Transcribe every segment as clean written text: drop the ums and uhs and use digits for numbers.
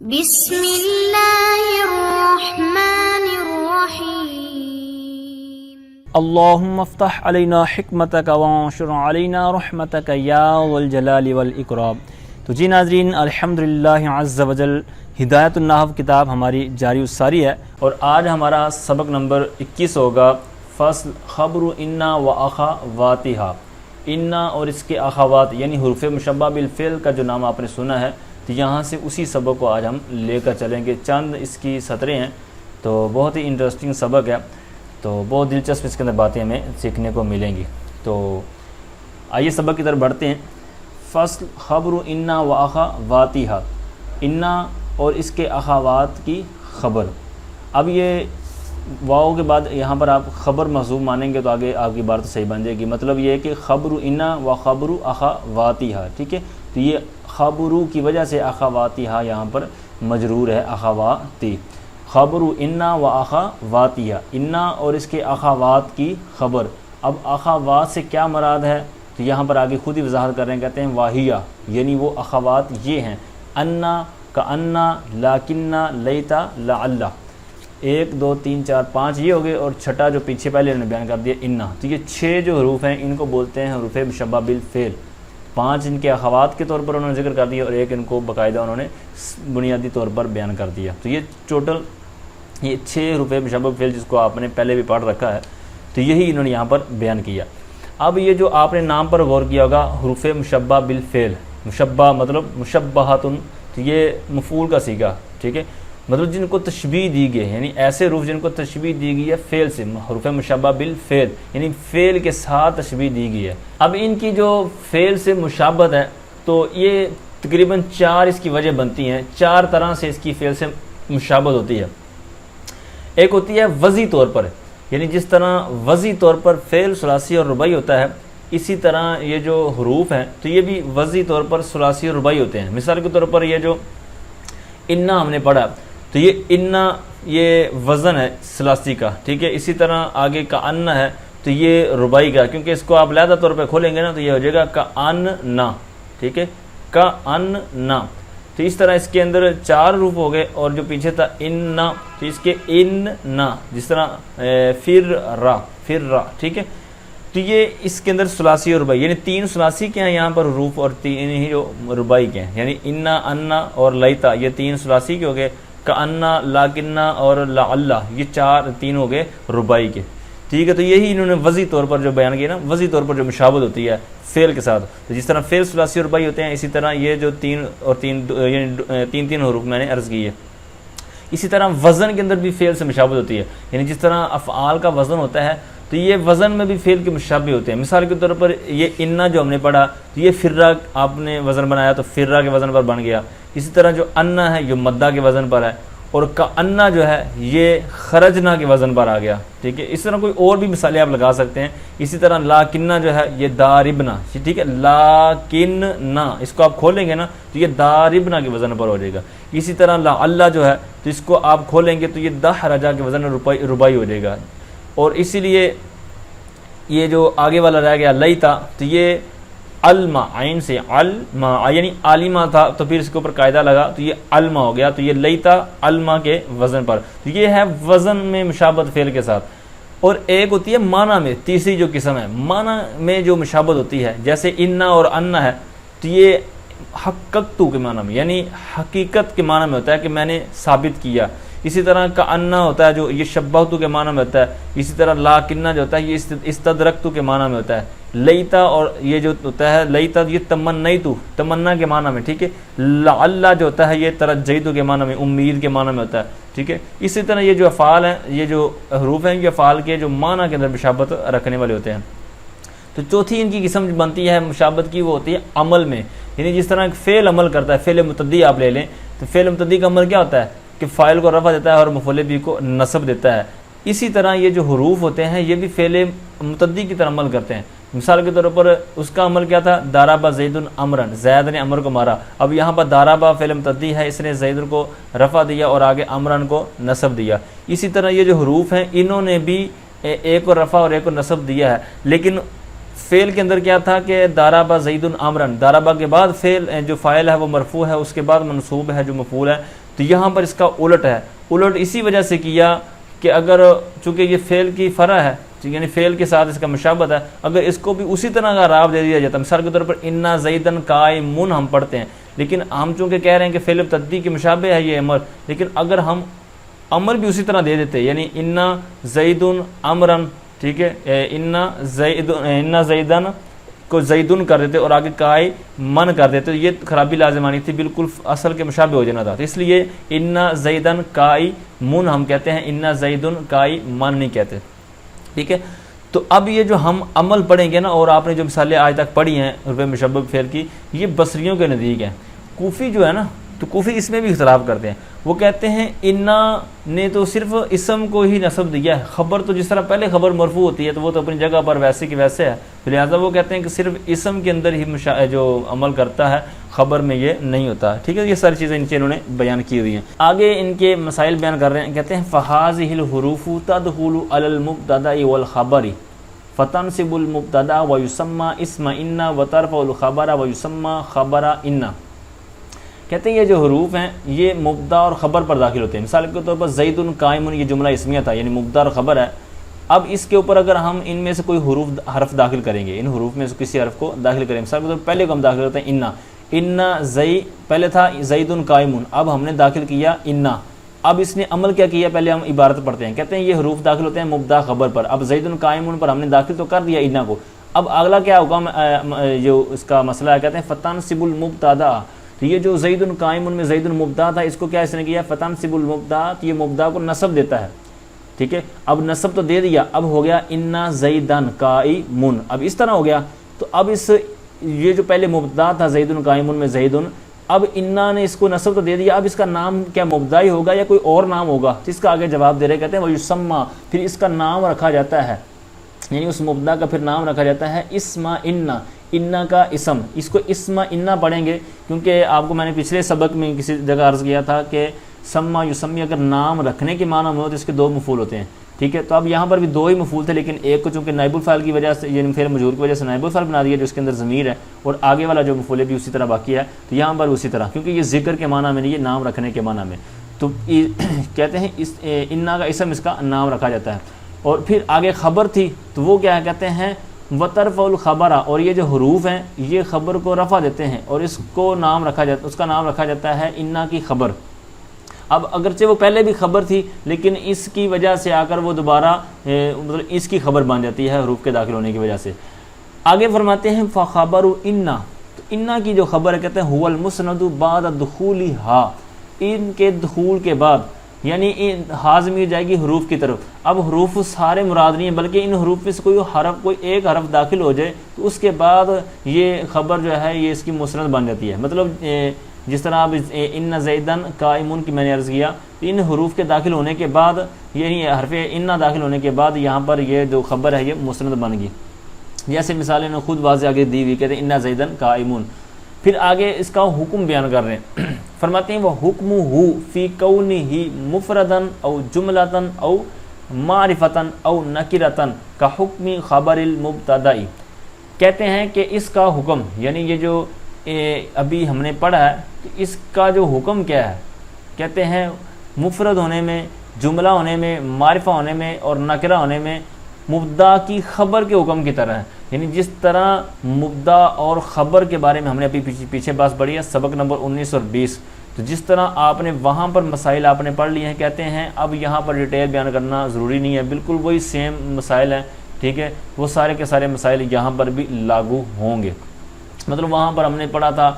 بسم اللہ الرحمن الرحیم اللہم افتح علینا حکمتک وانشر علینا رحمتک یا ذو الجلال والاکرام۔ تو جی ناظرین، الحمدللہ عز وجل ہدایت النحو کتاب ہماری جاری الساری ہے، اور آج ہمارا سبق نمبر 21 ہوگا، فصل خبر انا و اخواتہا۔ انا اور اس کے اخوات یعنی حروف مشبہ بالفعل کا جو نام آپ نے سنا ہے، تو یہاں سے اسی سبق کو آج ہم لے کر چلیں گے۔ چند اس کی سطریں ہیں، تو بہت ہی انٹرسٹنگ سبق ہے، تو بہت دلچسپ اس کے اندر باتیں ہمیں سیکھنے کو ملیں گی۔ تو آئیے سبق کی طرف بڑھتے ہیں۔ فصل خبر انا و اخواتہا، انا اور اس کے اخوات کی خبر۔ اب یہ واو کے بعد یہاں پر آپ خبر محذوف مانیں گے تو آگے آپ کی بات صحیح بن جائے گی۔ مطلب یہ ہے کہ خبر انا و خبر اخواتہا، ٹھیک ہے۔ تو یہ خبرو کی وجہ سے اخواتہا یہاں پر مجرور ہے، اخواتی۔ خبر انا و اخواتہا، انا اور اس کے اخوات کی خبر۔ اب اخوات سے کیا مراد ہے تو یہاں پر آگے خود ہی وضاحت کر رہے ہیں، کہتے ہیں واہیہ، یعنی وہ اخوات یہ ہیں: انا کا انا، لاکنہ، لیتا، لعلہ۔ 1 2 3 4 5 یہ ہو گئے، اور چھٹا جو پیچھے پہلے انہوں نے بیان کر دیا انا۔ تو یہ 6 جو حروف ہیں ان کو بولتے ہیں حروف مشبہ بالفعل۔ 5 ان کے اخوات کے طور پر انہوں نے ذکر کر دیا، اور 1 ان کو باقاعدہ انہوں نے بنیادی طور پر بیان کر دیا۔ تو یہ ٹوٹل یہ 6 حروف مشبہ بالفعل جس کو آپ نے پہلے بھی پڑھ رکھا ہے، تو یہی انہوں نے یہاں پر بیان کیا۔ اب یہ جو آپ نے نام پر غور کیا ہوگا، حروف مشبہ بالفعل، مشبہ مطلب مشبہۃن، تو یہ مفعول کا صیغہ، ٹھیک ہے، مطلب جن کو تشبیہ دی گئی ہے، یعنی ایسے حروف جن کو تشبیہ دی گئی ہے فعل سے، حروف مشبہ بالفعل یعنی فعل کے ساتھ تشبیہ دی گئی ہے۔ اب ان کی جو فعل سے مشابہت ہے، تو یہ تقریباً 4 اس کی وجہ بنتی ہیں، 4 طرح سے اس کی فعل سے مشابہت ہوتی ہے۔ ایک ہوتی ہے وضعی طور پر، یعنی جس طرح وضعی طور پر فعل ثلاثی اور رباعی ہوتا ہے، اسی طرح یہ جو حروف ہیں تو یہ بھی وضعی طور پر ثلاثی اور رباعی ہوتے ہیں۔ مثال کے طور پر یہ جو انا ہم نے پڑھا، تو یہ انا یہ وزن ہے ثلاثی کا، ٹھیک ہے۔ اسی طرح آگے کا ان ہے تو یہ رباعی کا، کیونکہ اس کو آپ علیحدہ طور پہ کھولیں گے نا تو یہ ہو جائے گا کا ان نا، ٹھیک ہے، کا ان نا۔ تو اس طرح اس کے اندر 4 حروف ہو گئے، اور جو پیچھے تھا ان نا، تو اس کے ان نا، جس طرح پھر را، ٹھیک ہے۔ تو یہ اس کے اندر ثلاثی اور رباعی، یعنی 3 ثلاثی کے ہیں یہاں پر حروف، اور 3 ہی جو رباعی کے ہیں، یعنی انا، انا اور لیتا، یہ 3 ثلاثی کے ہو گئے، کأنہ، لاکنہ اور لعلہ، یہ 3 ہو گئے رباعی کے، ٹھیک ہے۔ تو یہی انہوں نے وضعی طور پر جو بیان کیا نا، وضعی طور پر جو مشابہت ہوتی ہے فعل کے ساتھ، تو جس طرح فعل ثلاثی اور رباعی ہوتے ہیں، اسی طرح یہ جو 3 اور 3 یعنی 3 حروف میں نے عرض کی ہے۔ اسی طرح وزن کے اندر بھی فعل سے مشابہت ہوتی ہے، یعنی جس طرح افعال کا وزن ہوتا ہے تو یہ وزن میں بھی فعل کے مشابہ ہوتے ہیں۔ مثال کے طور پر یہ انا جو ہم نے پڑھا، تو یہ فرہ آپ نے وزن بنایا تو فرہ کے وزن پر بن گیا۔ اسی طرح جو انا ہے یہ مدہ کے وزن پر ہے، اور کأنہ جو ہے یہ خرجنا کے وزن پر آ گیا، ٹھیک ہے۔ اس طرح کوئی اور بھی مثالیں آپ لگا سکتے ہیں۔ اسی طرح لاکنہ جو ہے یہ داربنا، ٹھیک ہے، لاکنہ، اس کو آپ کھولیں گے نا تو یہ داربنا کے وزن پر ہو جائے گا۔ اسی طرح لعلہ جو ہے تو اس کو آپ کھولیں گے تو یہ دحرجہ کے وزن رباعی ہو جائے گا۔ اور اسی لیے یہ جو آگے والا رہ گیا لیتا، تو یہ الما، عین سے الما یعنی عالمہ تھا، تو پھر اس کے اوپر قاعدہ لگا تو یہ الما ہو گیا، تو یہ لیتا الما کے وزن پر۔ تو یہ ہے وزن میں مشابہت فعل کے ساتھ۔ اور ایک ہوتی ہے معنی میں، تیسری جو قسم ہے معنی میں جو مشابہت ہوتی ہے، جیسے انا اور انا ہے، تو یہ حققتو کے معنی میں، یعنی حقیقت کے معنی میں ہوتا ہے کہ میں نے ثابت کیا۔ اسی طرح کا انا ہوتا ہے جو یہ شبہتو کے معنی میں ہوتا ہے۔ اسی طرح لاکنہ جو ہوتا ہے یہ استدرکتو کے معنی میں ہوتا ہے۔ لیتا اور یہ جو ہوتا ہے لیتا، یہ تمنیتو، تمنا کے معنی میں، ٹھیک ہے۔ لعلہ جو ہوتا ہے یہ ترجیتو کے معنی میں، امید کے معنی میں ہوتا ہے، ٹھیک ہے۔ اسی طرح یہ جو افعال ہیں، یہ جو حروف ہیں، یہ افعال کے جو معنی کے اندر مشابہت رکھنے والے ہوتے ہیں۔ تو چوتھی ان کی قسم بنتی ہے مشابہت کی، وہ ہوتی ہے عمل میں، یعنی جس طرح ایک فعل عمل کرتا ہے، فعل متعدی آپ لے لیں تو فعل متعدی کا عمل کیا ہوتا ہے کہ فاعل کو رفع دیتا ہے اور مفعول بھی کو نصب دیتا ہے۔ اسی طرح یہ جو حروف ہوتے ہیں یہ بھی فعل متعدی کی طرح عمل کرتے ہیں۔ مثال کے طور پر اس کا عمل کیا تھا، ضرب زید عمرا، زید نے عمر کو مارا۔ اب یہاں پر ضرب فعل متعدی ہے، اس نے زید کو رفع دیا اور آگے عمرا کو نصب دیا۔ اسی طرح یہ جو حروف ہیں انہوں نے بھی ایک کو رفع اور ایک کو نصب دیا ہے، لیکن فعل کے اندر کیا تھا کہ ضرب زید عمرا، ضرب کے بعد فعل جو فاعل ہے وہ مرفوع ہے، اس کے بعد منصوب ہے جو مفعول ہے، تو یہاں پر اس کا الٹ ہے. الٹ اسی وجہ سے کیا کہ اگر چونکہ یہ فعل کی فرع ہے, یعنی فعل کے ساتھ اس کا مشابہت ہے, اگر اس کو بھی اسی طرح کا اعراب دے دیا جاتا, مثال کے طور پر انا زیدن قائمون ہم پڑھتے ہیں, لیکن ہم چونکہ کہہ رہے ہیں کہ فعل مبتدی کے مشابہ ہے یہ امر, لیکن اگر ہم امر بھی اسی طرح دے دیتے, یعنی انا زیدن امرن, ٹھیک ہے, انا زیدن کو زیدن کر دیتے اور آگے قائم من کر دیتے, تو یہ خرابی لازمانی تھی, بالکل اصل کے مشابہ ہو جانا تھا. تو اس لیے انا زیدن قائمون ہم کہتے ہیں, انا زیدن قائمن نہیں کہتے, ٹھیک ہے. تو اب یہ جو ہم عمل پڑھیں گے نا, اور آپ نے جو مثالیں آج تک پڑھی ہیں رفع مشبہ فعل کی, یہ بصریوں کے نزدیک ہیں. کوفی جو ہے نا, تو کوفی اس میں بھی اختلاف کرتے ہیں. وہ کہتے ہیں انا نے تو صرف اسم کو ہی نصب دیا ہے, خبر تو جس طرح پہلے خبر مرفوع ہوتی ہے تو وہ تو اپنی جگہ پر ویسے کی ویسے ہے, لہٰذا وہ کہتے ہیں کہ صرف اسم کے اندر ہی جو عمل کرتا ہے, خبر میں یہ نہیں ہوتا, ٹھیک ہے. یہ ساری چیزیں نیچے انہوں نے بیان کی ہوئی ہیں. آگے ان کے مسائل بیان کر رہے ہیں, کہتے ہیں فہذہ الحروف تدخل علی المبتدأ والخبر فتنصب المبتدأ ویسمى اسم ان وترفع الخبر ویسمى خبر ان. کہتے ہیں یہ جو حروف ہیں یہ مبتدا اور خبر پر داخل ہوتے ہیں. مثال کے طور پر زید قائم, یہ جملہ اسمیہ تھا, یعنی مبتدا اور خبر ہے. اب اس کے اوپر اگر ہم ان میں سے کوئی حرف داخل کریں گے, ان حروف میں سے کسی حرف کو داخل کریں, مثال کے طور پر پہلے کو ہم داخل کرتے ہیں انا, انا زئی پہلے تھا زید قائم, اب ہم نے داخل کیا انا. اب اس نے عمل کیا کیا, پہلے ہم عبارت پڑھتے ہیں, کہتے ہیں یہ حروف داخل ہوتے ہیں مبتدا خبر پر. اب زید قائم پر ہم نے داخل تو کر دیا انا کو, اب اگلا کیا ہوگا جو اس کا مسئلہ ہے, کہتے ہیں فتنصب المبتدا. تو یہ جو زید قائم میں زید مبتدا تھا, اس کو کیا اس نے کیا, فتنصب المبتدا, تو یہ مبتدا کو نصب دیتا ہے, ٹھیک ہے. اب نصب تو دے دیا, اب ہو گیا انا زیدن قائمون, اب اس طرح ہو گیا. تو اب اس یہ جو پہلے مبتدا تھا زید قائم میں زیدن, اب انا نے اس کو نصب تو دے دیا, اب اس کا نام کیا مبتدا ہی ہوگا یا کوئی اور نام ہوگا, تو اس کا آگے جواب دے رہے, کہتے ہیں وہ یسمى, پھر اس کا نام رکھا جاتا ہے, یعنی اس مبتدا کا پھر نام رکھا جاتا ہے اسم انا, انا کا اسم. اس کو اسم انا پڑھیں گے, کیونکہ آپ کو میں نے پچھلے سبق میں کسی جگہ عرض کیا تھا کہ سما یسمی اگر نام رکھنے کے معنی میں ہو تو اس کے دو مفعول ہوتے ہیں, ٹھیک ہے. تو اب یہاں پر بھی دو ہی مفعول تھے, لیکن ایک کو چونکہ نائب الفاعل کی وجہ سے, یعنی فعل مجرور کی وجہ سے نائب الفاعل بنا دیا جو اس کے اندر ضمیر ہے, اور آگے والا جو مفعول ہے بھی اسی طرح باقی ہے. تو یہاں پر اسی طرح, کیونکہ یہ ذکر کے معنی میں نہیں, یہ نام رکھنے کے معنی میں. تو کہتے ہیں اس انا کا اسم, اس کا نام رکھا جاتا ہے. اور پھر آگے خبر تھی, تو وہ کیا کہتے ہیں وترفع الخبر, اور یہ جو حروف ہیں یہ خبر کو رفع دیتے ہیں اور اس کو نام رکھا جاتا, اس کا نام رکھا جاتا ہے انا کی خبر. اب اگرچہ وہ پہلے بھی خبر تھی, لیکن اس کی وجہ سے آ کر وہ دوبارہ مطلب اس کی خبر بن جاتی ہے حروف کے داخل ہونے کی وجہ سے. آگے فرماتے ہیں فخبر انا, تو انا کی جو خبر ہے کہتے ہیں هو المسند بعد دخولها, ان کے دخول کے بعد, یعنی حاضمی ہو جائے گی حروف کی طرف. اب حروف سارے مراد نہیں ہیں, بلکہ ان حروف میں سے کوئی ایک حرف داخل ہو جائے تو اس کے بعد یہ خبر جو ہے یہ اس کی مسند بن جاتی ہے. مطلب جس طرح اب ان زیدن قائمون کی میں نے عرض کیا, ان حروف کے داخل ہونے کے بعد, یعنی حرف ان داخل ہونے کے بعد یہاں پر یہ جو خبر ہے یہ مسند بن گئی. جیسے مثالیں نے خود واضح آگے دی ہوئی, کہتے ہیں ان زیدن قائمون. پھر آگے اس کا حکم بیان کر رہے ہیں, فرماتے ہیں وہ حکمہ فی کونہ مفردن او جملتن او معرفتن او نکرتن کا حکم خبر المبتدائی. کہتے ہیں کہ اس کا حکم, یعنی یہ جو ابھی ہم نے پڑھا ہے, تو اس کا جو حکم کیا ہے, کہتے ہیں مفرد ہونے میں, جملہ ہونے میں, معرفہ ہونے میں اور نکرہ ہونے میں مبتدا کی خبر کے حکم کی طرح ہے. یعنی جس طرح مبتدا اور خبر کے بارے میں ہم نے ابھی پیچھے بات پڑھی ہے سبق نمبر 19 اور 20, تو جس طرح آپ نے وہاں پر مسائل آپ نے پڑھ لیے ہیں, کہتے ہیں اب یہاں پر ڈیٹیل بیان کرنا ضروری نہیں ہے, بالکل وہی سیم مسائل ہیں, ٹھیک ہے. وہ سارے کے سارے مسائل یہاں پر بھی لاگو ہوں گے. مطلب وہاں پر ہم نے پڑھا تھا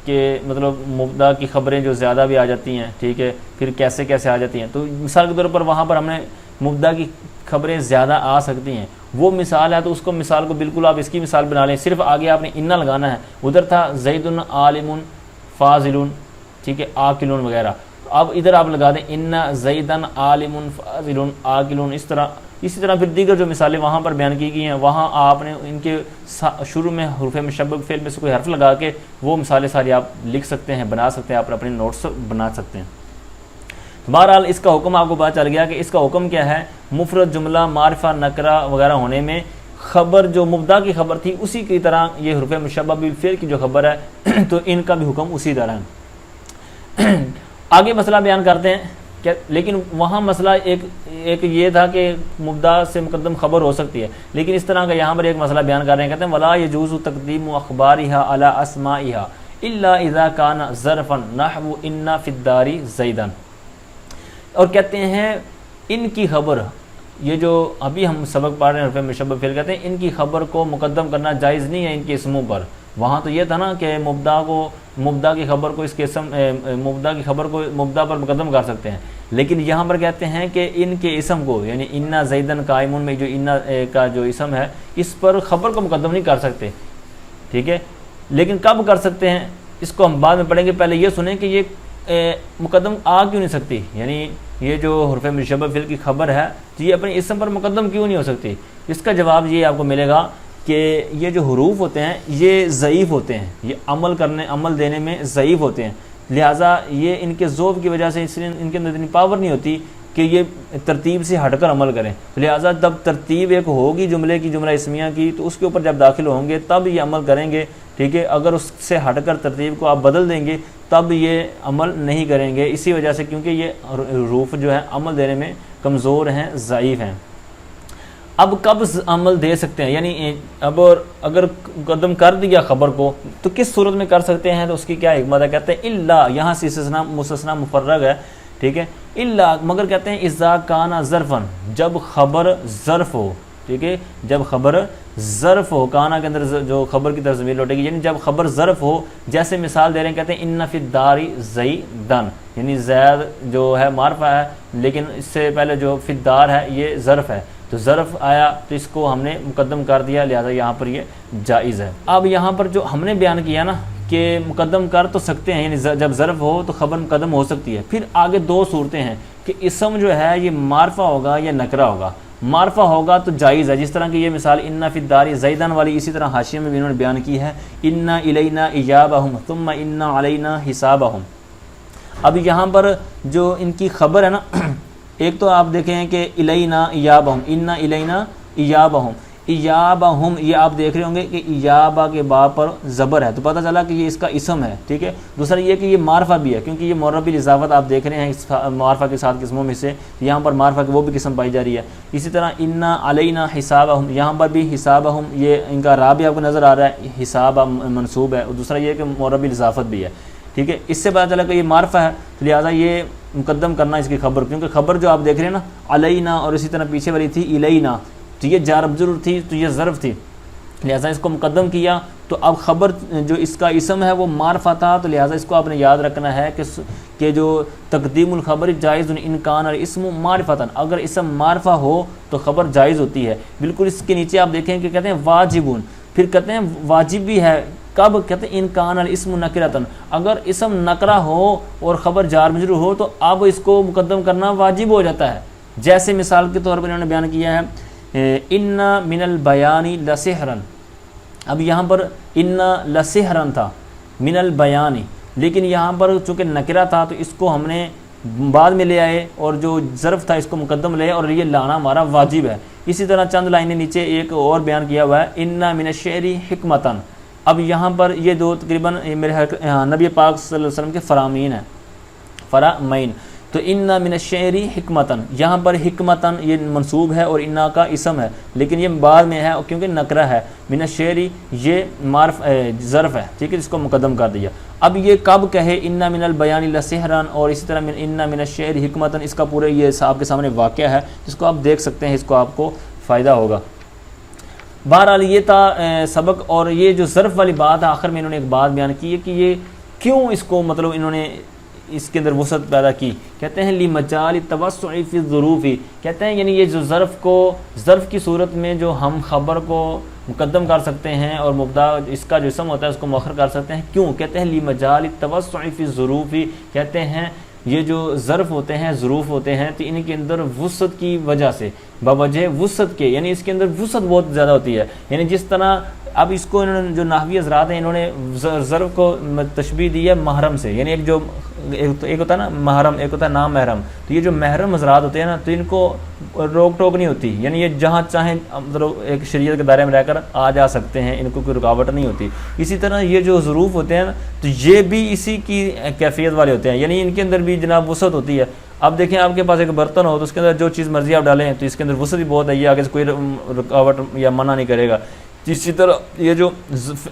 کہ مطلب مبتدا کی خبریں جو زیادہ بھی آ جاتی ہیں, ٹھیک ہے, پھر کیسے کیسے آ جاتی ہیں. تو مثال کے طور پر وہاں پر ہم نے مبتدا کی خبریں زیادہ آ سکتی ہیں, وہ مثال ہے, تو اس کو مثال کو بالکل آپ اس کی مثال بنا لیں, صرف آگے آپ نے انا لگانا ہے. ادھر تھا زید عالم فاضل, ٹھیک ہے, عاقل وغیرہ, تو اب ادھر آپ لگا دیں ان زیدن عالم فاضل عاقل. اسی طرح پھر دیگر جو مثالیں وہاں پر بیان کی گئی ہیں, وہاں آپ نے ان کے شروع میں حروف مشبہ فعل میں سے کوئی حرف لگا کے وہ مثالیں ساری آپ لکھ سکتے ہیں, بنا سکتے ہیں, آپ اپنے نوٹس بنا سکتے ہیں. بہرحال اس کا حکم آپ کو پتہ چل گیا کہ اس کا حکم کیا ہے, مفرد, جملہ, معرفہ, نکرہ وغیرہ ہونے میں خبر جو مبتدا کی خبر تھی اسی کی طرح یہ حروف مشبہ بالفعل کی جو خبر ہے تو ان کا بھی حکم اسی طرح ہے. آگے مسئلہ بیان کرتے ہیں لیکن وہاں مسئلہ ایک یہ تھا کہ مبدا سے مقدم خبر ہو سکتی ہے، لیکن اس طرح کا یہاں پر ایک مسئلہ بیان کر رہے ہیں، کہتے ہیں ولا یجوز تقدیم اخبارها علی اسمائها الا اذا كان ظرفا نحو ان فی الدار زیدا، اور کہتے ہیں ان کی خبر، یہ جو ابھی ہم سبق پڑھ رہے ہیں حرف مشبہ فعل، کہتے ہیں ان کی خبر کو مقدم کرنا جائز نہیں ہے ان کے اسموں پر۔ وہاں تو یہ تھا نا کہ مبدا کی خبر کو اس کے اسم مبدا کی خبر کو مبدا پر مقدم کر سکتے ہیں، لیکن یہاں پر کہتے ہیں کہ ان کے اسم کو، یعنی انا زیدن قائمون میں جو انا کا جو اسم ہے اس پر خبر کو مقدم نہیں کر سکتے، ٹھیک ہے، لیکن کب کر سکتے ہیں اس کو ہم بعد میں پڑھیں گے، پہلے یہ سنیں کہ یہ مقدم آ کیوں نہیں سکتی، یعنی یہ جو حرف مشبہ فعل کی خبر ہے یہ اپنے اسم پر مقدم کیوں نہیں ہو سکتی؟ اس کا جواب یہ آپ کو ملے گا کہ یہ جو حروف ہوتے ہیں یہ ضعیف ہوتے ہیں، یہ عمل دینے میں ضعیف ہوتے ہیں، لہٰذا یہ ان کے ذوف کی وجہ سے اس لیے ان کے اندر اتنی پاور نہیں ہوتی کہ یہ ترتیب سے ہٹ کر عمل کریں، لہٰذا جب ترتیب ایک ہوگی جملہ اسمیہ کی تو اس کے اوپر جب داخل ہوں گے تب یہ عمل کریں گے، ٹھیک ہے، اگر اس سے ہٹ کر ترتیب کو آپ بدل دیں گے تب یہ عمل نہیں کریں گے، اسی وجہ سے کیونکہ یہ حروف جو ہے عمل دینے میں کمزور ہیں، ضعیف ہیں۔ اب کب عمل دے سکتے ہیں، یعنی اب اگر مقدم کر دیا خبر کو تو کس صورت میں کر سکتے ہیں، تو اس کی کیا حکمت ہے؟ کہتے ہیں الا، یہاں سے مستثنیٰ مفرغ ہے، ٹھیک ہے، الا، مگر کہتے ہیں اذا کان ظرفا، جب خبر ظرف ہو، ٹھیک ہے، جب خبر ظرف ہو، کانا کے اندر جو خبر کی طرف ضمیر لوٹے گی، یعنی جب خبر ظرف ہو، جیسے مثال دے رہے ہیں، کہتے ہیں ان فی الدار زیدن، یعنی زید جو ہے معرفہ ہے لیکن اس سے پہلے جو فی الدار ہے یہ ظرف ہے، تو ظرف آیا تو اس کو ہم نے مقدم کر دیا، لہذا یہاں پر یہ جائز ہے۔ اب یہاں پر جو ہم نے بیان کیا نا کہ مقدم کر تو سکتے ہیں، یعنی جب ظرف ہو تو خبر مقدم ہو سکتی ہے، پھر آگے دو صورتیں ہیں کہ اسم جو ہے یہ معرفہ ہوگا یا نکرہ ہوگا۔ معرفہ ہوگا تو جائز ہے، جس طرح کی یہ مثال ان فی الدار زیدن والی، اسی طرح حاشیے میں بھی انہوں نے بیان کی ہے ان الینا ایابہم ثم ان علینا حسابہم۔ اب یہاں پر جو ان کی خبر ہے نا، ایک تو آپ دیکھیں کہ الینا ایابہم، ان الینا ایابہم، ایابہم یہ آپ دیکھ رہے ہوں گے کہ ایابہ کے با پر زبر ہے تو پتہ چلا کہ یہ اس کا اسم ہے، ٹھیک ہے۔ دوسرا یہ کہ یہ معرفہ بھی ہے، کیونکہ یہ معرب الاضافت آپ دیکھ رہے ہیں اس معرفہ کے ساتھ قسموں میں سے، یہاں پر معرفہ کی وہ بھی قسم پائی جا رہی ہے۔ اسی طرح انا علینا حسابہم، یہاں پر بھی حسابہم یہ ان کا را بھی آپ کو نظر آ رہا ہے، حساب منصوب ہے، اور دوسرا یہ کہ معرب الاضافت بھی ہے، ٹھیک ہے۔ اس سے پتہ چلا کہ یہ معرفہ ہے، لہٰذا یہ مقدم کرنا اس کی خبر، کیونکہ خبر جو آپ دیکھ رہے ہیں نا علینا، اور اسی طرح پیچھے والی تھی الینا، تو یہ جار مجرور تھی تو یہ ظرف تھی، لہٰذا اس کو مقدم کیا، تو اب خبر جو اس کا اسم ہے وہ معرفہ تھا، تو لہٰذا اس کو آپ نے یاد رکھنا ہے کہ جو تقدیم الخبر جائز ان کان الاسم معرفتاً، اگر اسم معرفہ ہو تو خبر جائز ہوتی ہے۔ بالکل اس کے نیچے آپ دیکھیں کہ کہتے ہیں واجبون، پھر کہتے ہیں واجب بھی ہے، کب؟ کہتے ہیں ان کان الاسم نکرتاً، اگر اسم نکرہ ہو اور خبر جار مجرور ہو تو اب اس کو مقدم کرنا واجب ہو جاتا ہے، جیسے مثال کے طور پر انہوں نے بیان کیا ہے ان من البیان لسحرن، اب یہاں پر ان لسحرن تھا من البیان، لیکن یہاں پر چونکہ نکرہ تھا تو اس کو ہم نے بعد میں لے آئے اور جو ظرف تھا اس کو مقدم لے، اور یہ لانا ہمارا واجب ہے۔ اسی طرح چند لائنیں نیچے ایک اور بیان کیا ہوا ہے ان من الشعر حکمتاً، اب یہاں پر یہ دو تقریباً میرے نبی پاک صلی اللہ علیہ وسلم کے فرامین ہیں، فرامین، تو ان من الشعر حکمتاً، یہاں پر حکمتاً یہ منصوب ہے اور انا کا اسم ہے، لیکن یہ بعد میں ہے کیونکہ نکرہ ہے، من الشعر یہ معرف ظرف ہے، ٹھیک ہے، اس کو مقدم کر دیا۔ اب یہ کب کہے ان من البیان لسحرا، اور اسی طرح ان من الشعر حکمتاً، اس کا پورے یہ آپ کے سامنے واقعہ ہے جس کو آپ دیکھ سکتے ہیں، اس کو آپ کو فائدہ ہوگا۔ بہرحال یہ تھا سبق، اور یہ جو ظرف والی بات ہے آخر میں انہوں نے ایک بات بیان کی ہے کہ یہ کیوں اس کو مطلب انہوں نے اس کے اندر وسعت پیدا کی، کہتے ہیں لمجال التوسع فی الظروف، کہتے ہیں یعنی یہ جو ظرف کی صورت میں جو ہم خبر کو مقدم کر سکتے ہیں اور مبدا اس کا جو اسم ہوتا ہے اس کو مؤخر کر سکتے ہیں، کیوں؟ کہتے ہیں لمجال التوسع فی الظروف، کہتے ہیں یہ جو ظرف ہوتے ہیں ظروف ہوتے ہیں تو ان کے اندر وسعت کی وجہ سے، بوجہ وسعت کے، یعنی اس کے اندر وسعت بہت زیادہ ہوتی ہے، یعنی جس طرح اب اس کو انہوں نے جو نحوی حضرات ہیں انہوں نے ظرف کو تشبیہ دی ہے محرم سے، یعنی ایک ہوتا ہے نا محرم، ایک ہوتا ہے نام محرم، تو یہ جو محرم حضرات ہوتے ہیں نا تو ان کو روک ٹوک نہیں ہوتی، یعنی یہ جہاں چاہیں مطلب ایک شریعت کے دائرے میں رہ کر آ جا سکتے ہیں، ان کو کوئی رکاوٹ نہیں ہوتی۔ اسی طرح یہ جو ظروف ہوتے ہیں نا تو یہ بھی اسی کی کیفیت والے ہوتے ہیں، یعنی ان کے اندر بھی جناب وسعت ہوتی ہے۔ اب دیکھیں آپ کے پاس ایک برتن ہو تو اس کے اندر جو چیز مرضی آپ ڈالیں تو اس کے اندر وسعت بھی بہت ہے، یہ آگے سے کوئی رکاوٹ یا منع نہیں کرے گا۔ اسی طرح یہ جو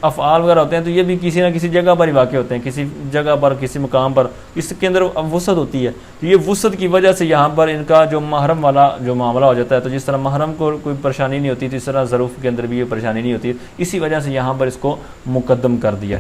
افعال وغیرہ ہوتے ہیں تو یہ بھی کسی نہ کسی جگہ پر ہی واقع ہوتے ہیں، کسی جگہ پر کسی مقام پر، اس کے اندر وسعت ہوتی ہے، تو یہ وسعت کی وجہ سے یہاں پر ان کا جو محرم والا جو معاملہ ہو جاتا ہے، تو جس طرح محرم کو کوئی پریشانی نہیں ہوتی تو اس طرح ظروف کے اندر بھی یہ پریشانی نہیں ہوتی، اسی وجہ سے یہاں پر اس کو مقدم کر دیا۔